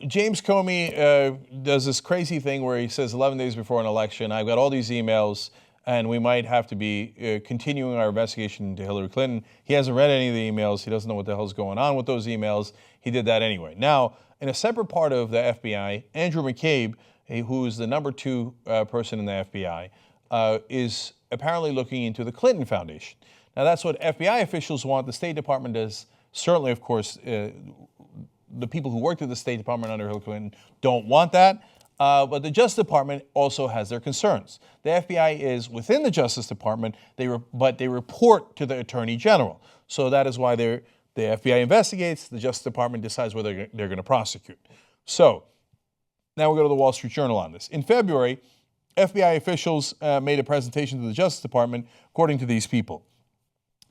James Comey does this crazy thing where he says 11 days before an election, I've got all these emails and we might have to be continuing our investigation into Hillary Clinton. He hasn't read any of the emails. He doesn't know what the hell's going on with those emails. He did that anyway. Now, in a separate part of the FBI, Andrew McCabe, who is the number 2 person in the FBI, is apparently looking into the Clinton Foundation. Now, that's what FBI officials want. The State Department does. Certainly, of course, the people who worked at the State Department under Hillary Clinton don't want that. But the Justice Department also has their concerns. The FBI is within the Justice Department, but they report to the Attorney General. So that is why the FBI investigates. The Justice Department decides whether they're going to prosecute. So now we go to the Wall Street Journal on this. In February, FBI officials made a presentation to the Justice Department, according to these people.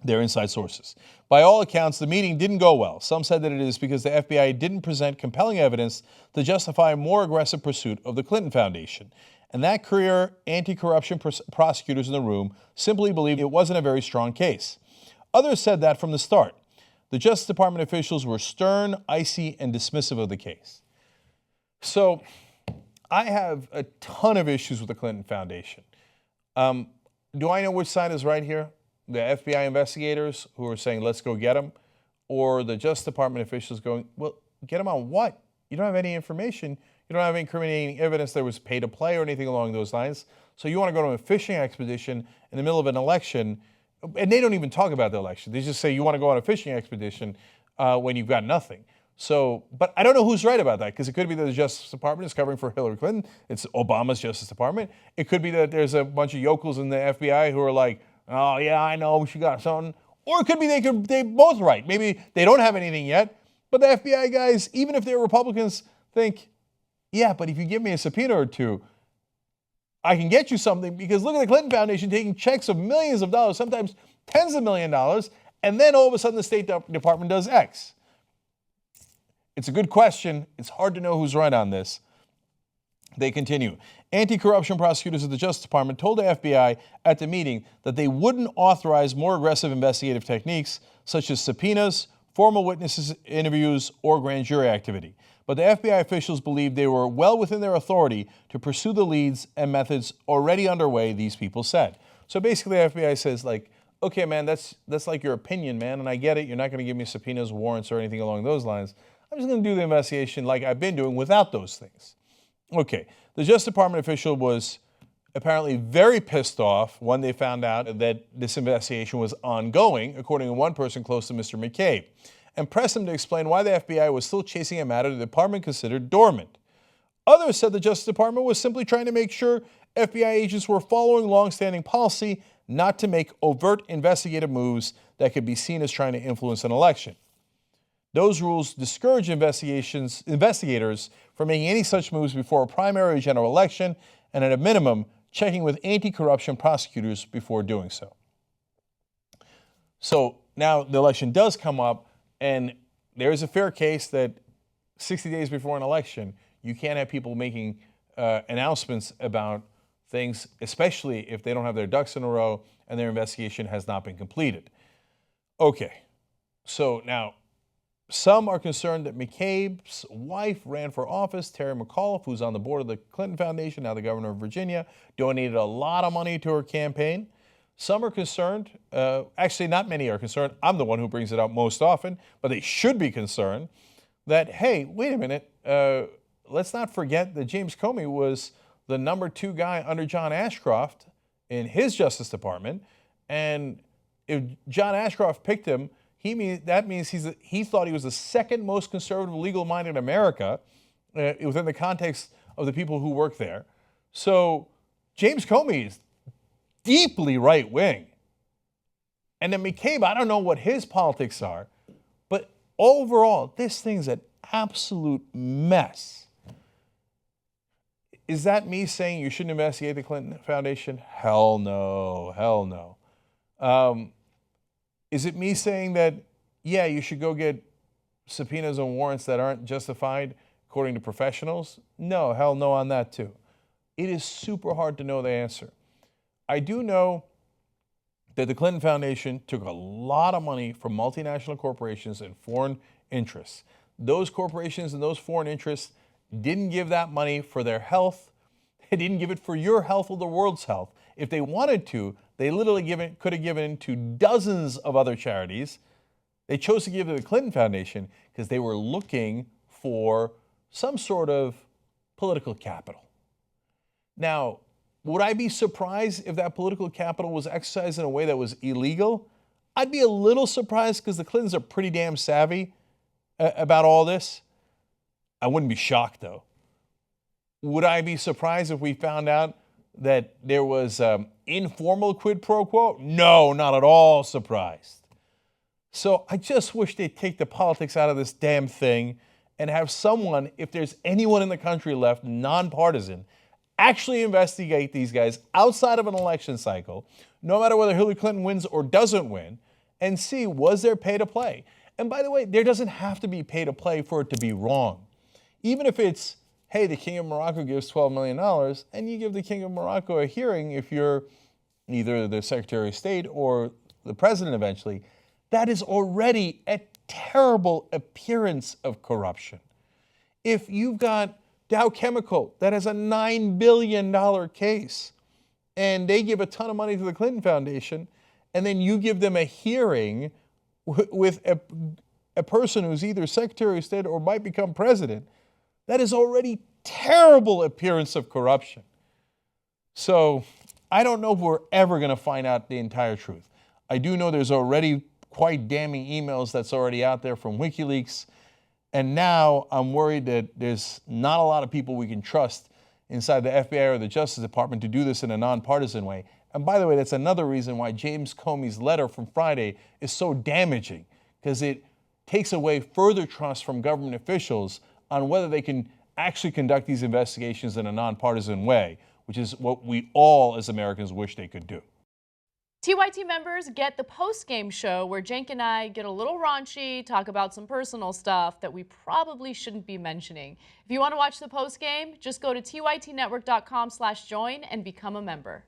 Their inside sources. By all accounts, the meeting didn't go well. Some said that it is because the FBI didn't present compelling evidence to justify a more aggressive pursuit of the Clinton Foundation. And that career anti-corruption prosecutors in the room simply believed it wasn't a very strong case. Others said that from the start. The Justice Department officials were stern, icy, and dismissive of the case. So I have a ton of issues with the Clinton Foundation. Do I know which side is right here? The FBI investigators who are saying, let's go get him, or the Justice Department officials going, well, get him on what? You don't have any information. You don't have any incriminating evidence there was pay to play or anything along those lines. So you want to go to a fishing expedition in the middle of an election, and they don't even talk about the election. They just say you want to go on a fishing expedition when you've got nothing. So, but I don't know who's right about that, because it could be that the Justice Department is covering for Hillary Clinton. It's Obama's Justice Department. It could be that there's a bunch of yokels in the FBI who are like, oh, yeah, I know, she got something. Or it could be they both right. Maybe they don't have anything yet, but the FBI guys, even if they're Republicans, think, yeah, but if you give me a subpoena or two, I can get you something, because look at the Clinton Foundation taking checks of millions of dollars, sometimes tens of millions of dollars, and then all of a sudden the State Department does X. It's a good question. It's hard to know who's right on this. They continue. Anti-corruption prosecutors at the Justice Department told the FBI at the meeting that they wouldn't authorize more aggressive investigative techniques such as subpoenas, formal witnesses interviews, or grand jury activity. But the FBI officials believed they were well within their authority to pursue the leads and methods already underway, these people said. So basically the FBI says, like, okay, man, that's like your opinion, man, and I get it. You're not going to give me subpoenas, warrants, or anything along those lines. I'm just going to do the investigation like I've been doing without those things. Okay, the Justice Department official was apparently very pissed off when they found out that this investigation was ongoing, according to one person close to Mr. McCabe, and pressed him to explain why the FBI was still chasing a matter the department considered dormant. Others said the Justice Department was simply trying to make sure FBI agents were following long-standing policy not to make overt investigative moves that could be seen as trying to influence an election. Those rules discourage investigators from making any such moves before a primary or general election, and at a minimum, checking with anti-corruption prosecutors before doing so. So now the election does come up, and there is a fair case that 60 days before an election, you can't have people making announcements about things, especially if they don't have their ducks in a row and their investigation has not been completed. Okay, so now, some are concerned that McCabe's wife ran for office, Terry McAuliffe, who's on the board of the Clinton Foundation, now the governor of Virginia, donated a lot of money to her campaign. Some are concerned, actually not many are concerned, I'm the one who brings it up most often, but they should be concerned that, hey, wait a minute, let's not forget that James Comey was the number 2 guy under John Ashcroft in his Justice Department, and if John Ashcroft picked him, that means he thought he was the second most conservative legal mind in America within the context of the people who work there. So James Comey is deeply right-wing. And then McCabe, I don't know what his politics are, but overall, this thing's an absolute mess. Is that me saying you shouldn't investigate the Clinton Foundation? Hell no, hell no. Is it me saying that, yeah, you should go get subpoenas and warrants that aren't justified according to professionals? No, hell no on that too. It is super hard to know the answer. I do know that the Clinton Foundation took a lot of money from multinational corporations and foreign interests. Those corporations and those foreign interests didn't give that money for their health. They didn't give it for your health or the world's health. If they wanted to, they literally could have given to dozens of other charities. They chose to give to the Clinton Foundation because they were looking for some sort of political capital. Now, would I be surprised if that political capital was exercised in a way that was illegal? I'd be a little surprised because the Clintons are pretty damn savvy about all this. I wouldn't be shocked, though. Would I be surprised if we found out that there was informal quid pro quo? No, not at all surprised. So I just wish they'd take the politics out of this damn thing and have someone, if there's anyone in the country left, nonpartisan, actually investigate these guys outside of an election cycle, no matter whether Hillary Clinton wins or doesn't win, and see, was there pay to play? And by the way, there doesn't have to be pay to play for it to be wrong. Even if it's, hey, the King of Morocco gives $12 million, and you give the King of Morocco a hearing if you're either the Secretary of State or the President eventually, that is already a terrible appearance of corruption. If you've got Dow Chemical that has a $9 billion case, and they give a ton of money to the Clinton Foundation, and then you give them a hearing with a person who's either Secretary of State or might become president, that is already terrible appearance of corruption. So I don't know if we're ever going to find out the entire truth. I do know there's already quite damning emails that's already out there from WikiLeaks. And now I'm worried that there's not a lot of people we can trust inside the FBI or the Justice Department to do this in a nonpartisan way. And by the way, that's another reason why James Comey's letter from Friday is so damaging, because it takes away further trust from government officials on whether they can actually conduct these investigations in a nonpartisan way, which is what we all as Americans wish they could do. TYT members get the post-game show where Cenk and I get a little raunchy, talk about some personal stuff that we probably shouldn't be mentioning. If you want to watch the post-game, just go to tytnetwork.com/join and become a member.